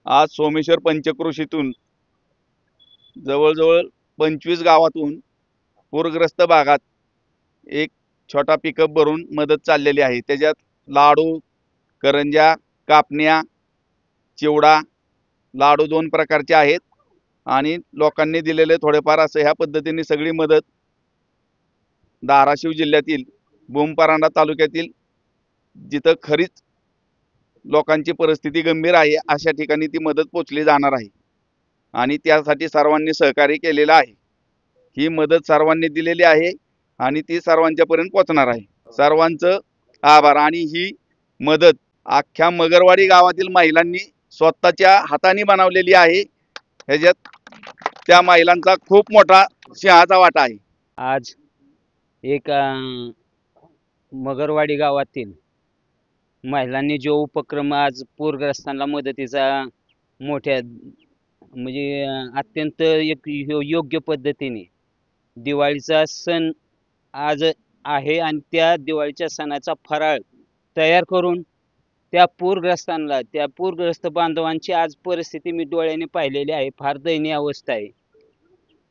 आज सोमेश्वर पंचक्रोशीतून जवळजवळ 25 गावातून पूरग्रस्त भागात एक छोटा पिकअप भरून मदत चाललेली आहे। त्याच्यात लाडू, करंज्या, कापण्या, चिवडा, लाडू 2 प्रकारचे आहेत आणि लोकांनी दिलेले थोडेफार असं ह्या पद्धतीने सगळी मदत धाराशिव जिल्ह्यातील भूम-परांडा तालुक्यातील जिथं खरीच लोकांची परिस्थिती गंभीर आहे अशा ठिकाणी ती मदत पोचली जाणार आहे आणि त्यासाठी सर्वांनी सहकार्य केलेलं आहे। ही मदत सर्वांनी दिलेली आहे आणि ती सर्वांच्यापर्यंत पोहोचणार आहे। सर्वांचं आभार। आणि ही मदत अख्ख्या मगरवाडी गावातील महिलांनी स्वतःच्या हाताने बनवलेली आहे। ह्याच्यात त्या महिलांचा खूप मोठा सिंहाचा वाटा आहे। आज एक मगरवाडी गावातील महिलांनी जो उपक्रम आज पूरग्रस्तांना मदतीचा मोठ्या म्हणजे अत्यंत एक योग्य पद्धतीने दिवाळीचा सण आज आहे आणि त्या दिवाळीच्या सणाचा फराळ तयार करून त्या पूरग्रस्त बांधवांची आज परिस्थिती मी डोळ्याने पाहिलेली आहे। फार दयनीय अवस्था आहे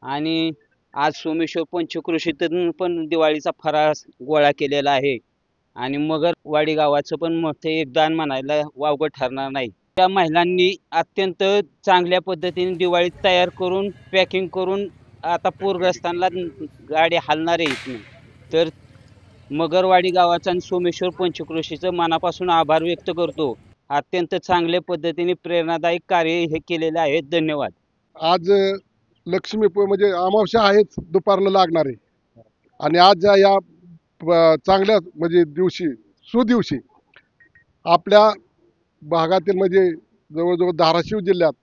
आणि आज सोमेश्वर पंचक्रोशीतून पण दिवाळीचा फराळ गोळा केलेला आहे आणि मगरवाडी गावाचं पण मोठे एक दान म्हणायला वावगं ठरणार नाही। त्या महिलांनी अत्यंत चांगल्या पद्धतीने दिवाळी तयार करून पॅकिंग करून आता पूरग्रस्तांना गाडी हलणार आहे। तर मगरवाडी गावाचा आणि सोमेश्वर पंचक्रोशीचं मनापासून आभार व्यक्त करतो। अत्यंत चांगल्या पद्धतीने प्रेरणादायक कार्य हे केलेले आहे। धन्यवाद। आज लक्ष्मी म्हणजे अमावस्या आहेच दुपारला लागणार आहे आणि आज या चांगल्या म्हणजे दिवशी सुदिवशी आपल्या भागातील म्हणजे जवळजवळ धाराशिव जिल्ह्यात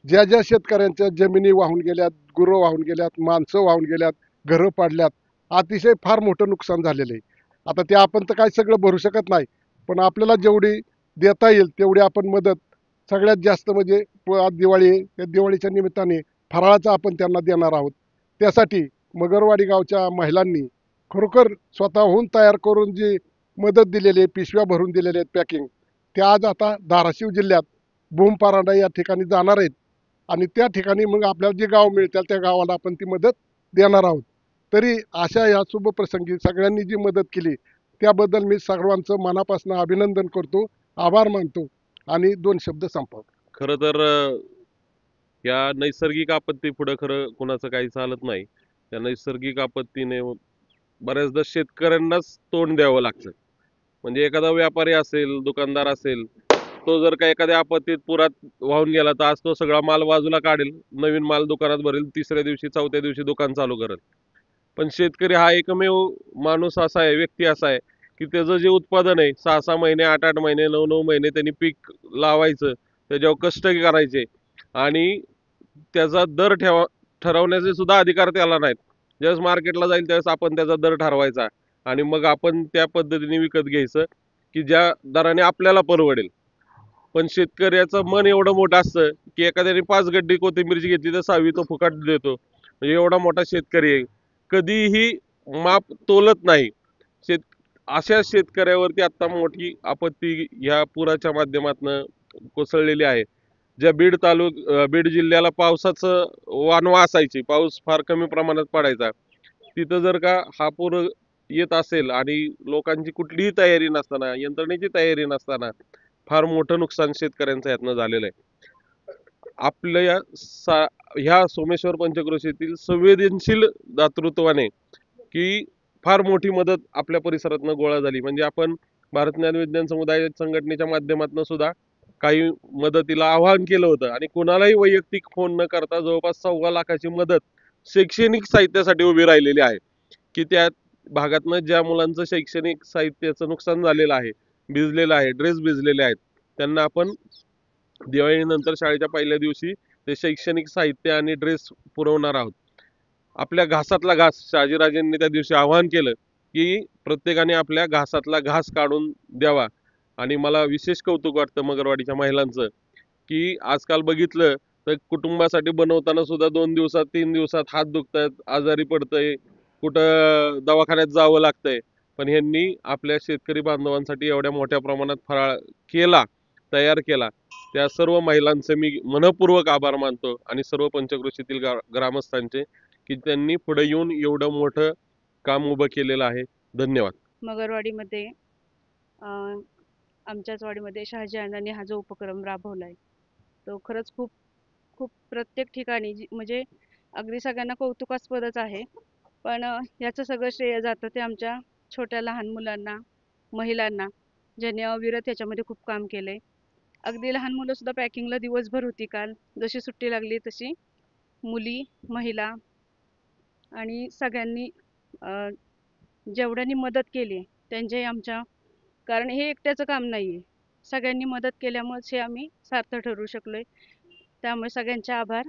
ज्या ज्या शेतकऱ्यांच्या जमिनी वाहून गेल्यात, गुरं वाहून गेल्यात, माणसं वाहून गेल्यात, घरं पाडल्यात, अतिशय फार मोठं नुकसान झालेलं आहे। आता ते आपण तर काय सगळं भरू शकत नाही, पण आपल्याला जेवढी देता येईल तेवढी आपण मदत सगळ्यात जास्त म्हणजे आज दिवाळी आहे, त्या दिवाळीच्या निमित्ताने फराळाचा आपण त्यांना देणार आहोत। त्यासाठी मगरवाडी गावच्या महिलांनी खरोखर स्वतःहून तयार करून जी मदत दिलेली आहे, पिशव्या भरून दिलेल्या आहेत पॅकिंग, त्या आज आता धाराशिव जिल्ह्यात भूम-परांडा या ठिकाणी जाणार आहेत आणि त्या ठिकाणी मग आपल्याला जे गाव मिळतील त्या गावाला आपण ती मदत देणार आहोत। तरी अशा या शुभप्रसंगी सगळ्यांनी जी मदत केली त्याबद्दल मी सर्वांचं मनापासून अभिनंदन करतो, आभार मानतो आणि 2 शब्द संपवतो। खरं तर या नैसर्गिक आपत्ती पुढे खरं कोणाचं काही चालत नाही। त्या नैसर्गिक आपत्तीने बऱ्याचदा शेतकऱ्यांनाच तोंड द्यावं लागतं। म्हणजे एखादा व्यापारी असेल, दुकानदार असेल, तो जर का एखाद्या आपत्तीत पुरात वाहून गेला तर आज तो सगळा माल बाजूला काढेल, नवीन माल दुकानात भरेल, तिसऱ्या दिवशी चौथ्या दिवशी दुकान चालू करेल। पण शेतकरी हा एकमेव माणूस असा आहे, व्यक्ती असा आहे की त्याचं जे उत्पादन आहे 6-6 महिने, 8-8 महिने, 9-9 महिने त्यांनी पीक लावायचं, त्याच्यावर कष्ट करायचे आणि त्याचा दर ठरवण्याचे सुद्धा अधिकार त्याला नाहीत। ज्यावेळेस मार्केटला जाईल त्यावेळेस आपण त्याचा दर ठरवायचा आणि मग आपण त्या पद्धतीने विकत घ्यायचं की ज्या दराने आपल्याला परवडेल। पण शेतकऱ्याचं मन एवढं मोठं असतं की एखाद्याने 5 गड्डी कोथिंबीरची घेतली तर 6वी तो फुकट देतो। म्हणजे एवढा मोठा शेतकरी आहे, कधीही माप तोलत नाही। अशा शेतकऱ्यावरती आता मोठी आपत्ती या पुराच्या माध्यमातून कोसळलेली आहे। ज्या बीड जिल्ह्याला पावसाचं वानवा असायची, पाऊस फार कमी प्रमाणात पडायचा, तिथं जर का हा पूर येत असेल आणि लोकांची कुठलीही तयारी नसताना, यंत्रणेची तयारी नसताना फार मोठं नुकसान शेतकऱ्यांचं यातनं झालेलं आहे। आपल्या ह्या सोमेश्वर पंचक्रोशीतील संवेदनशील दातृत्वाने की फार मोठी मदत आपल्या परिसरातनं गोळा झाली। म्हणजे आपण भारत ज्ञान विज्ञान समुदाय संघटनेच्या माध्यमातून सुद्धा काही मदतीला आवाहन केलं होतं आणि कोणालाही वैयक्तिक फोन न करता जवळपास 1.25 लाखाची मदत शैक्षणिक साहित्यासाठी उभी राहिलेली आहे की त्या भागातनं ज्या मुलांचं शैक्षणिक साहित्याचं नुकसान झालेलं आहे, भिजलेलं आहे, ड्रेस भिजलेले आहेत, त्यांना आपण दिवाळीनंतर शाळेच्या पहिल्या दिवशी ते शैक्षणिक साहित्य आणि ड्रेस पुरवणार आहोत। आपल्या घासातला घास, शहाजीराजेंनी त्या दिवशी आवाहन केलं की प्रत्येकाने आपल्या घासातला घास काढून द्यावा आणि मला विशेष कौतुक वाटतं मगरवाडीच्या महिलांचं की आजकाल बघितलं तर कुटुंबासाठी बनवताना सुद्धा 2 दिवसात 3 दिवसात हात दुखतात, आजारी पडतंय, कुठं दवाखान्यात जावं लागतंय, पण ह्यांनी आपल्या शेतकरी बांधवांसाठी एवढ्या मोठ्या प्रमाणात फराळ केला तयार केला त्या सर्व महिलांचे मी मनपूर्वक आभार मानतो आणि सर्व पंचक्रोशीतील ग्रामस्थांचे की त्यांनी पुढे येऊन एवढं मोठं काम उभं केलेलं आहे. धन्यवाद. मगरवाडीमध्ये आमच्याच वाडीमध्ये शहाजी अण्णांनी हा जो उपक्रम राबवला आहे तो खरंच खूप खूप प्रत्येक ठिकाणी म्हणजे अगदी सगळ्यांना कौतुकास्पदच आहे. पण याचं सगळं श्रेय जातं ते आमच्या छोट्या लहान मुलांना, महिलांना, ज्यांनी अविरत याच्यामध्ये खूप काम केलंय. अगदी लहान मुलं सुद्धा पॅकिंगला दिवसभर होती काल. जशी सुट्टी लागली तशी मुली, महिला आणि सगळ्यांनी जेवढ्यांनी मदत केली त्यांच्याही आमच्या, कारण हे एकट्याचं काम नाहीये. सगळ्यांनी मदत केल्यामुळेच हे आम्ही सार्थ ठरवू शकलोय. त्यामुळे सगळ्यांचे आभार.